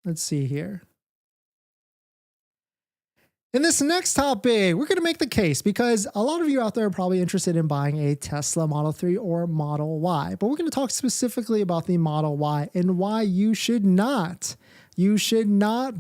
Let's see here. In this next topic, we're going to make the case because a lot of you out there are probably interested in buying a Tesla Model 3 or Model Y, but we're going to talk specifically about the Model Y and why you should not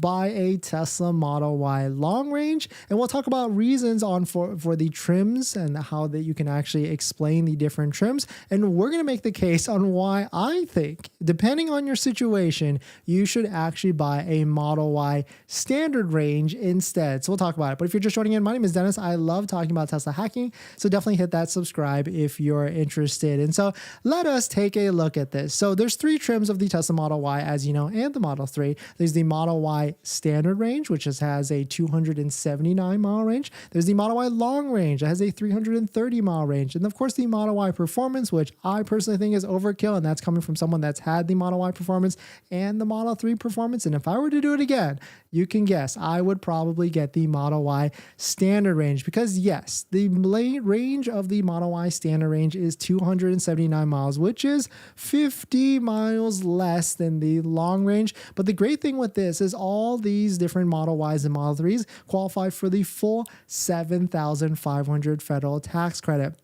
buy a Tesla Model Y long range. And we'll talk about reasons for the trims and how that you can actually explain the different trims. And we're going to make the case on why I think, depending on your situation, you should actually buy a Model Y standard range instead. So we'll talk about it. But if you're just joining in, my name is Dennis. I love talking about Tesla hacking. So definitely hit that subscribe if you're interested. And so let us take a look at this. So there's 3 trims of the Tesla Model Y, as you know, and the Model 3. There's the Model Y standard range, which has a 279 mile range. There's the Model Y long range that has a 330 mile range. And of course, the Model Y performance, which I personally think is overkill. And that's coming from someone that's had the Model Y performance and the Model 3 performance. And if I were to do it again, you can guess I would probably get the Model Y standard range because yes, the range of the Model Y standard range is 279 miles, which is 50 miles less than the long range. But the great thing with this is all these different Model Ys and Model 3s qualify for the full $7,500 federal tax credit.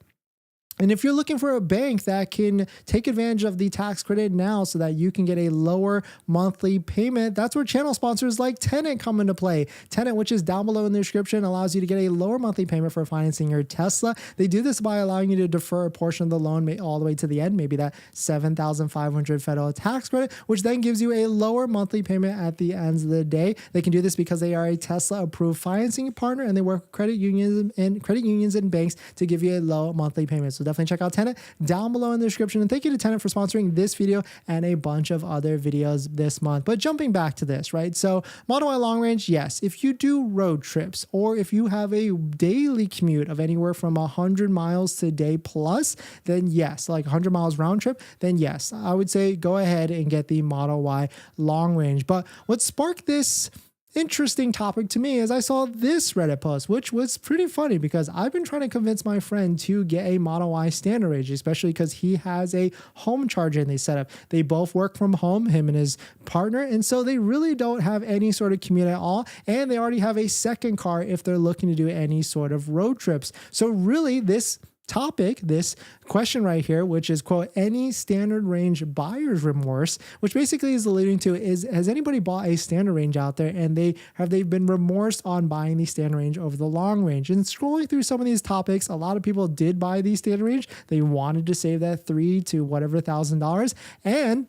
And if you're looking for a bank that can take advantage of the tax credit now so that you can get a lower monthly payment, that's where channel sponsors like Tenet come into play. Tenet, which is down below in the description, allows you to get a lower monthly payment for financing your Tesla. They do this by allowing you to defer a portion of the loan all the way to the end, maybe that $7,500 federal tax credit, which then gives you a lower monthly payment at the end of the day. They can do this because they are a Tesla approved financing partner and they work with credit unions and banks to give you a low monthly payment. So definitely check out Tenet down below in the description. And thank you to Tenet for sponsoring this video and a bunch of other videos this month. But jumping back to this, right? So Model Y long range, yes. If you do road trips or if you have a daily commute of anywhere from 100 miles to day plus, then yes, like 100 miles round trip, then yes, I would say go ahead and get the Model Y long range. But what sparked this interesting topic to me is I saw this Reddit post, which was pretty funny because I've been trying to convince my friend to get a Model Y standard range, especially because he has a home charger in the setup. They both work from home, him and his partner, and so they really don't have any sort of commute at all, and they already have a second car if they're looking to do any sort of road trips. So really this topic, this question right here, which is quote, any standard range buyer's remorse, which basically is alluding to is, has anybody bought a standard range out there and they've been remorsed on buying the standard range over the long range? And scrolling through some of these topics, a lot of people did buy the standard range. They wanted to save that $3,000 to whatever $1,000, and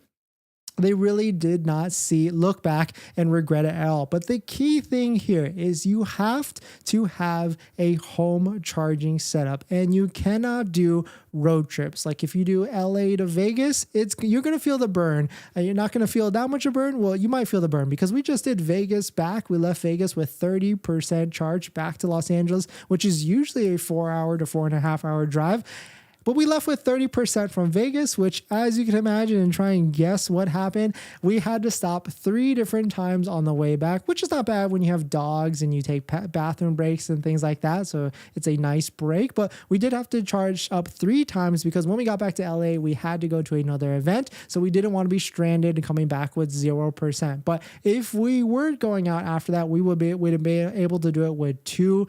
they really did not look back and regret it at all. But the key thing here is you have to have a home charging setup, and you cannot do road trips. Like if you do LA to Vegas, you're going to feel the burn. You're not going to feel that much of a burn. Well, you might feel the burn because we just did Vegas back. We left Vegas with 30% charge back to Los Angeles, which is usually a 4-hour to 4.5-hour drive. But we left with 30% from Vegas, which, as you can imagine, and try and guess what happened, we had to stop 3 different times on the way back, which is not bad when you have dogs and you take bathroom breaks and things like that. So it's a nice break. But we did have to charge up 3 times because when we got back to LA, we had to go to another event. So we didn't want to be stranded and coming back with 0%. But if we were going out after that, we'd have been able to do it with 2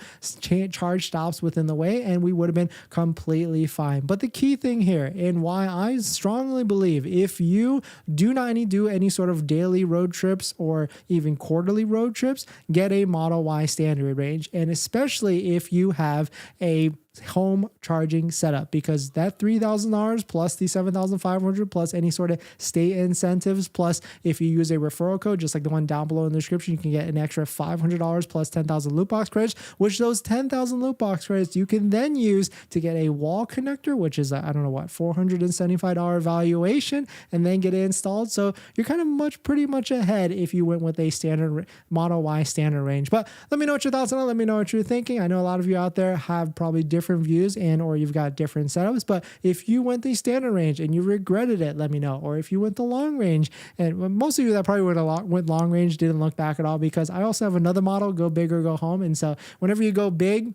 charge stops within the way, and we would have been completely fine. But the key thing here, and why I strongly believe if you do not do any sort of daily road trips or even quarterly road trips, get a Model Y standard range. And especially if you have a home charging setup, because that $3,000 plus the $7,500 plus any sort of state incentives, plus if you use a referral code just like the one down below in the description, you can get an extra $500 plus 10,000 loot box credits, which those 10,000 loot box credits you can then use to get a wall connector, which is I don't know what, $475 valuation, and then get it installed. So you're kind of pretty much ahead if you went with a standard Model Y standard range. But let me know what your thoughts on it. Let me know what you're thinking. I know a lot of you out there have probably different views or you've got different setups, but if you went the standard range and you regretted it, let me know. Or if you went the long range, and most of you that probably went long range didn't look back at all, because I also have another model, go big or go home. And so whenever you go big,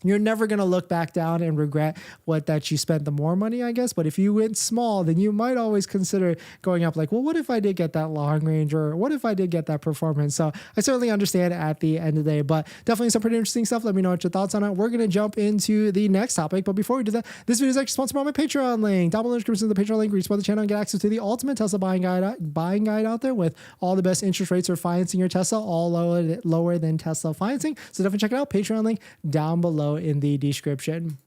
you're never going to look back down and regret that you spent the more money, I guess. But if you went small, then you might always consider going up like, well, what if I did get that long range, or what if I did get that performance? So I certainly understand at the end of the day, but definitely some pretty interesting stuff. Let me know what your thoughts on it. We're going to jump into the next topic. But before we do that, this video is actually sponsored by my Patreon link. Down below in the description of the Patreon link, where you support the channel and get access to the ultimate Tesla buying guide out there with all the best interest rates for financing your Tesla, all lower than Tesla financing. So definitely check it out. Patreon link down below in the description.